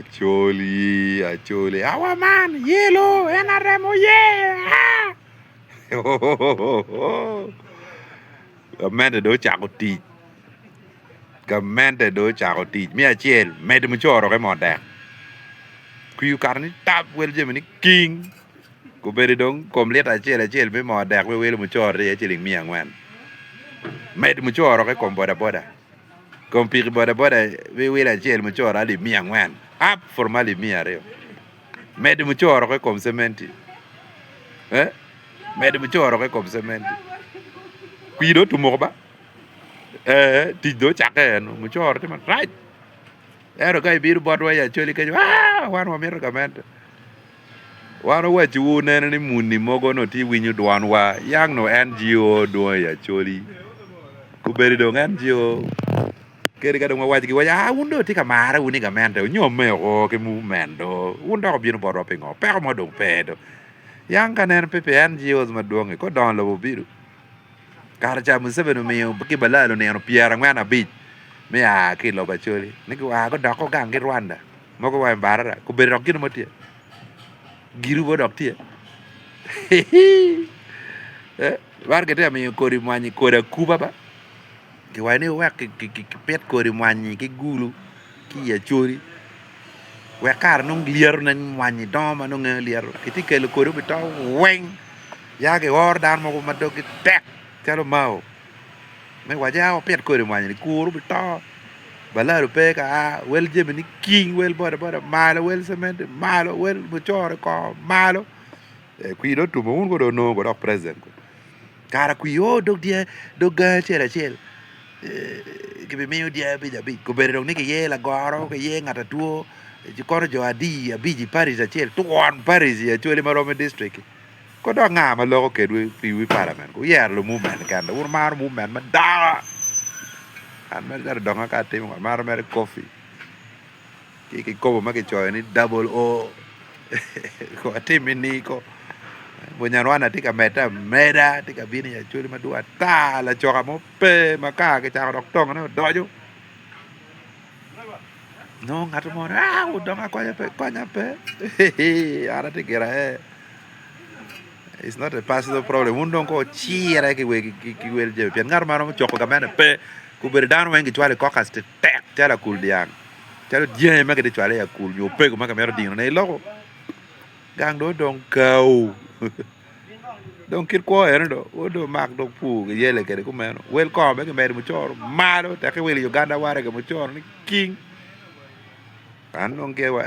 Acholi. Our man, yellow, NRM, oh yeah. Gamende do chako tich. Gamende do chako tich. Mi achiel, med muchoro ke mode. Kuyu karni tap wel jemini king. Ku beri dong kom liet achiel mi mode we wel muchoro ye chiling mi angwen. Med muchoro ke kom boda. Kom pir boda we wel achiel muchoro ali mi angwen. Up formally mi areo. Med muchoro ke kom sementi. Med muchoro ke kom sementi. Kuido tumoko ba? Tido chake no muchoro te man right. Ero kai biru bodwa ya choli ke wan wa mero kamente. Wan wa chu nene ni muni mogo no ti winyu dwan wa yang no NGO do ya choli. Ku beri dong NGO. Kere ka dong wa ki wa undo ti kamara uni kamente nyome o ke movement do. Undo ko biru bodwa pingo. Pe ko mo dong pedo. Yang kanen pe NGOs maduong ko don lo biru. Karja Museveni miyo baki balalo ne ano piara ngwana beach me a kilo ba choli niku ko doko gang ki Rwanda moko wa barara ku be rokino motie giru bo doktie war gete miyo kori mwanyi kora kuba ba ki wani wa ki pet kori mwanyi ki gulu ki ya chori wa kar nung lier nan mwanyi doma nung lier kiti kelo kori bitaw weng ya ke or dan moko madoki tek chalo mau me wajao pet kore mwanya ni kuru bita balaro pe ka wel jemini king wel boda malo wel cement malo wel muchore ko malo qui do tu mo go do no go do present ko cara qui o do dia do ga chela ke be meyo dia be jabi ko bere ni ke ye la goro ke ye ngata tuo ji koro jo adi ji Paris chel to on Paris ya chole marome district ko do ngama loko ke wi parliament ko yer lo movement kan ur mar movement ma da an mer dar donga ka tim mar mer coffee ki ko ma ke choy ni double o ko tim ni ko bonyanwana tika meda tika bini ya chuli madua ta la choka mo pe maka ke cha dok tong no dojo no ngato mo donga ko nya pe ara te kira it's not a personal problem. Undong ko chira ki wel je pian ngar maro choko kamene pe ku ber dan wengi chwale kokas te tek tela kul diang. Tela die ma ke de chwale ya kul yo pe ko ma kamero ding ne loko. Gang do dong kau. Dong kir ko do odo mak do pu ke yele ke ko meno. Wel ko be ke mer mu choro malo te ke wel Uganda ware ke mu choro ni king. An dong ke wa